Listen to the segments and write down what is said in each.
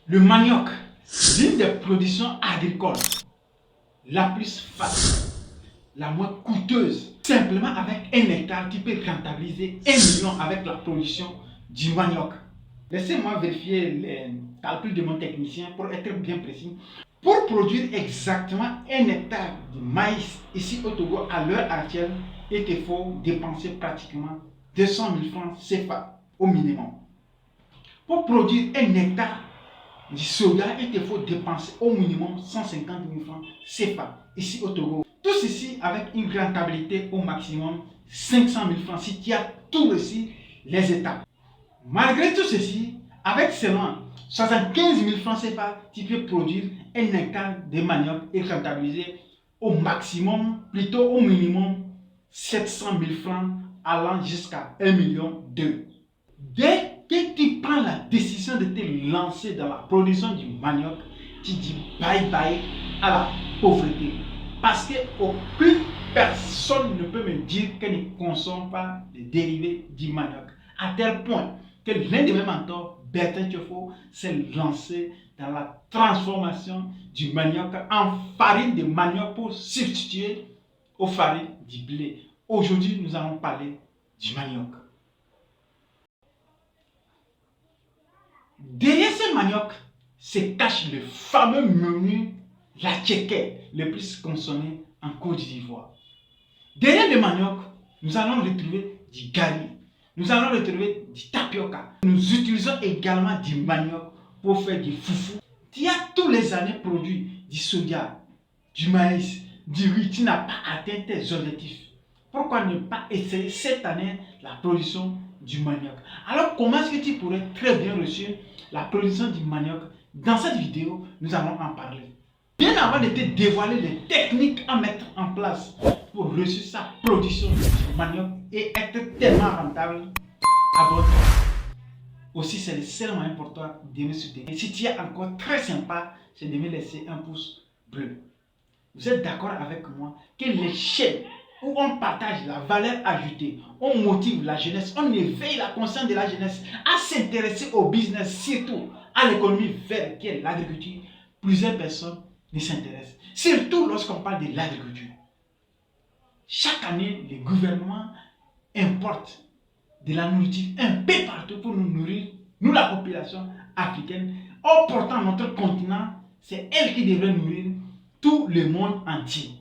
Le manioc, l'une des productions agricoles la plus facile, la moins coûteuse, simplement avec un hectare qui peut rentabiliser 1 million avec la production du manioc. Laissez-moi vérifier les calculs de mon technicien pour être bien précis. Pour produire exactement 1 hectare de maïs ici au Togo à l'heure actuelle, il te faut dépenser pratiquement 200 000 francs CFA au minimum. Pour produire 1 hectare du soja, il te faut dépenser au minimum 150 000 francs CFA ici au Togo. Tout ceci avec une rentabilité au maximum 500 000 francs si tu as tout réussi les étapes. Malgré tout ceci, avec seulement 75 000 francs CFA, tu peux produire 1 hectare de manioc et rentabiliser au maximum, plutôt au minimum 700 000 francs allant jusqu'à 1 million 2. Dès que tu prends la décision de te lancer dans la production du manioc, tu dis bye bye à la pauvreté. Parce qu'aucune personne ne peut me dire qu'elle ne consomme pas les dérivés du manioc. À tel point que l'un de mes mentors, Bertin Tiofo, s'est lancé dans la transformation du manioc en farine de manioc pour substituer aux farines du blé. Aujourd'hui, nous allons parler du manioc. Derrière ce manioc se cache le fameux menu la tchéké, le plus consommé en Côte d'Ivoire. Derrière le manioc, nous allons retrouver du gari, nous allons retrouver du tapioca. Nous utilisons également du manioc pour faire du foufou. Tu as tous les années produit du soja, du maïs, du riz, tu n'as pas atteint tes objectifs. Pourquoi ne pas essayer cette année la production du manioc? Alors comment est-ce que tu pourrais très bien réussir la production du manioc? Dans cette vidéo, nous allons en parler. Bien avant de te dévoiler les techniques à mettre en place pour réussir sa production du manioc et être tellement rentable, abonne-toi. Aussi, c'est le seul moyen pour toi de me soutenir. Et si tu es encore très sympa, c'est de me laisser un pouce bleu. Vous êtes d'accord avec moi que les chaînes où on partage la valeur ajoutée, on motive la jeunesse, on éveille la conscience de la jeunesse à s'intéresser au business, surtout à l'économie verte qui est l'agriculture, plusieurs personnes ne s'intéressent. Surtout lorsqu'on parle de l'agriculture. Chaque année, les gouvernements importent de la nourriture un peu partout pour nous nourrir, nous la population africaine. Or pourtant notre continent, c'est elle qui devrait nourrir tout le monde entier.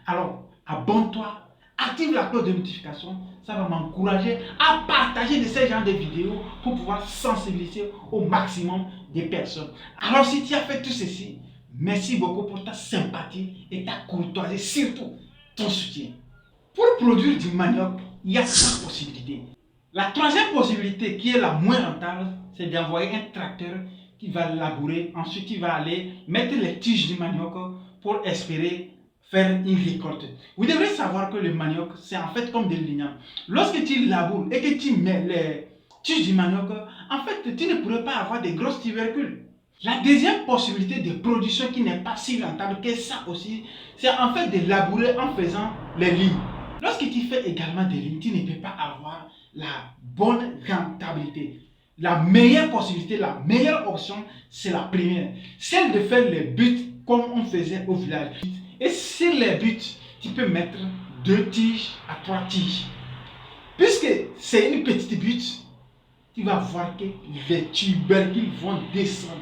Alors, abonne-toi, active la cloche de notification, ça va m'encourager à partager de ces genres de vidéos pour pouvoir sensibiliser au maximum de personnes. Alors si tu as fait tout ceci, merci beaucoup pour ta sympathie et ta courtoisie, surtout ton soutien. Pour produire du manioc, il y a 3 possibilités. La troisième possibilité, qui est la moins rentable, c'est d'envoyer un tracteur qui va labourer. Ensuite, il va aller mettre les tiges du manioc pour espérer faire une récolte. Vous devrez savoir que le manioc, c'est en fait comme des lignes. Lorsque tu laboures et que tu mets les tiges du manioc, en fait, tu ne pourrais pas avoir de grosses tubercules. La deuxième possibilité de production qui n'est pas si rentable que ça aussi, c'est en fait de labourer en faisant les lignes. Lorsque tu fais également des lignes, tu ne peux pas avoir la bonne rentabilité. La meilleure possibilité, la meilleure option, c'est la première. Celle de faire les buts comme on faisait au village. Et sur les buts, tu peux mettre 2 tiges à 3 tiges. Puisque c'est une petite butte, tu vas voir que les tubercules vont descendre,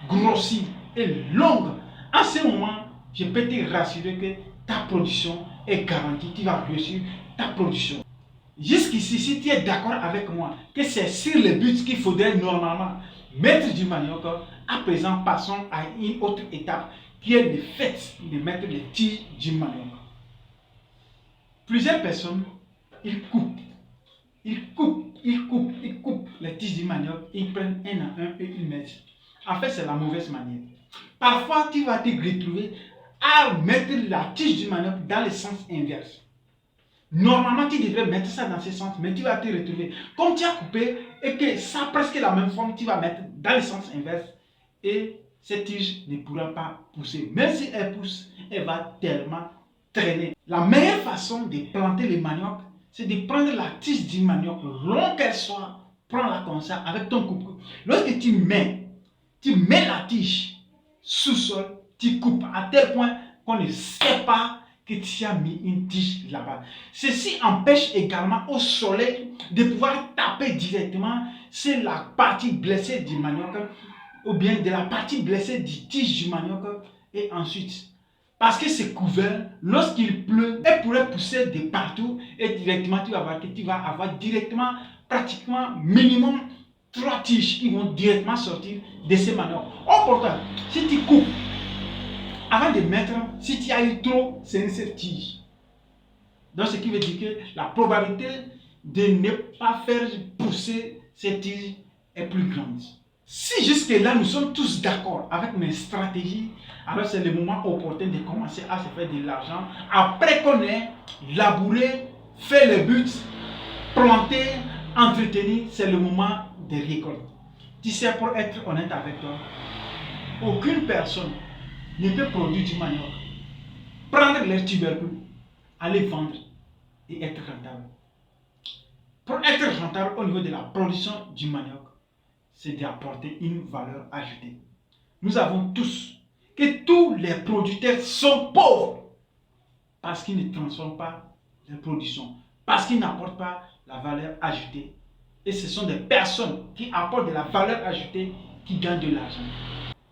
grossir et longues. En ce moment, je peux te rassurer que ta production est garantie. Tu vas réussir ta production. Jusqu'ici, si tu es d'accord avec moi que c'est sur les buts qu'il faudrait normalement mettre du manioc, à présent, passons à une autre étape qui est le fait de mettre les tiges du manioc. Plusieurs personnes, ils coupent les tiges du manioc, ils prennent un à un et ils mettent. En fait, c'est la mauvaise manière. Parfois, tu vas te retrouver à mettre la tige du manioc dans le sens inverse. Normalement, tu devrais mettre ça dans ce sens, mais tu vas te retrouver. Comme tu as coupé et que ça a presque la même forme, tu vas mettre dans le sens inverse et cette tige ne pourra pas pousser. Même si elle pousse, elle va tellement traîner. La meilleure façon de planter le manioc, c'est de prendre la tige du manioc, long qu'elle soit, prends-la comme ça avec ton coupe-coupe. Lorsque tu mets tu mets la tige sous sol, tu coupes à tel point qu'on ne sait pas que tu as mis une tige là-bas. Ceci empêche également au soleil de pouvoir taper directement sur la partie blessée du manioc ou bien de la partie blessée du tige du manioc et ensuite. Parce que c'est couvert, lorsqu'il pleut, elle pourrait pousser de partout et directement tu vas voir que tu vas avoir directement, pratiquement minimum 3 tiges qui vont directement sortir de ces maniocs. Or pourtant, si tu coupes, avant de mettre, si tu as eu trop, c'est une seule tige. Donc ce qui veut dire que la probabilité de ne pas faire pousser cette tige est plus grande. Si jusque-là nous sommes tous d'accord avec mes stratégies, alors c'est le moment opportun de commencer à se faire de l'argent. Après qu'on ait labouré, fait le but, planté, entretenu, c'est le moment de récolte. Tu sais, pour être honnête avec toi, aucune personne ne peut produire du manioc, prendre les tubercules, aller vendre et être rentable. Pour être rentable au niveau de la production du manioc, c'est d'apporter une valeur ajoutée. Nous savons tous que tous les producteurs sont pauvres parce qu'ils ne transforment pas leur production, parce qu'ils n'apportent pas la valeur ajoutée. Et ce sont des personnes qui apportent de la valeur ajoutée qui gagnent de l'argent.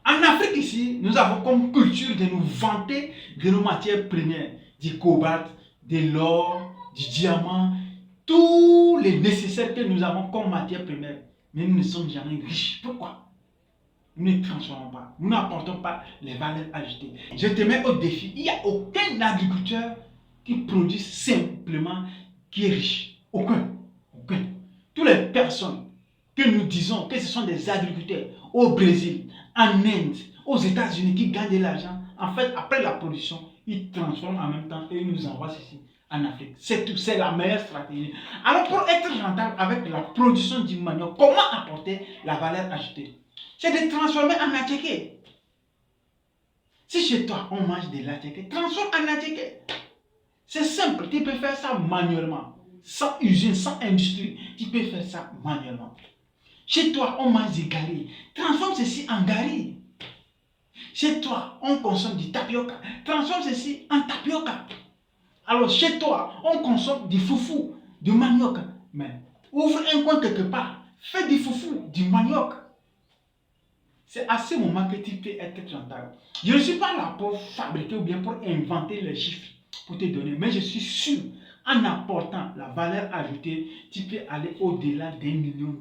En Afrique ici, nous avons comme culture de nous vanter de nos matières premières, du cobalt, de l'or, du diamant, tous les nécessaires que nous avons comme matières premières. Mais nous ne sommes jamais riches. Pourquoi? Nous ne transformons pas, nous n'apportons pas les valeurs ajoutées. Je te mets au défi, il n'y a aucun agriculteur qui produit simplement, qui est riche. Aucun. Aucun. Toutes les personnes que nous disons que ce sont des agriculteurs au Brésil, en Inde, aux États-Unis qui gagnent de l'argent, en fait, après la production, ils transforment en même temps et ils nous envoient ceci en Afrique. C'est tout, c'est la meilleure stratégie. Alors, pour être rentable avec la production du manioc, comment apporter la valeur ajoutée? C'est de transformer en attiéké. Si chez toi on mange de l'attiéké, transforme en attiéké. C'est simple, tu peux faire ça manuellement. Sans usine, sans industrie, tu peux faire ça manuellement. Chez toi on mange du gari, transforme ceci en gari. Chez toi on consomme du tapioca, transforme ceci en tapioca. Alors chez toi on consomme du foufou, du manioc. Mais ouvre un coin quelque part, fais du foufou, du manioc. C'est à ce moment que tu peux être rentable. Je ne suis pas là pour fabriquer ou bien pour inventer les chiffres pour te donner, mais je suis sûr, en apportant la valeur ajoutée, tu peux aller au-delà d'1,2 million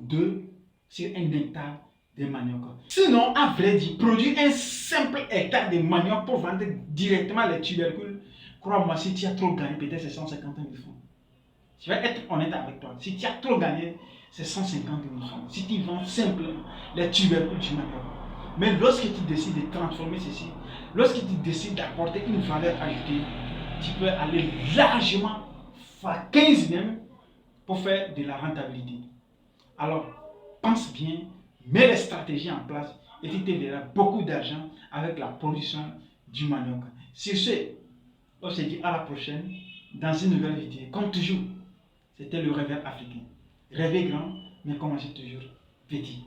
sur un hectare de manioc. Sinon, à vrai dire, produire un simple hectare de manioc pour vendre directement les tubercules, crois-moi, si tu as trop gagné, peut-être c'est 150 000 francs. Je vais être honnête avec toi. Si tu as trop gagné, c'est 150 000 francs. Si tu vends simplement les tubercules du manioc. Mais lorsque tu décides de transformer ceci, lorsque tu décides d'apporter une valeur ajoutée, tu peux aller largement, fois 15 même, pour faire de la rentabilité. Alors, pense bien, mets les stratégies en place et tu te verras beaucoup d'argent avec la production du manioc. Sur ce, on se dit à la prochaine dans une nouvelle vidéo. Comme toujours, c'était le rêveur africain. Rêver grand, mais commencez toujours petit.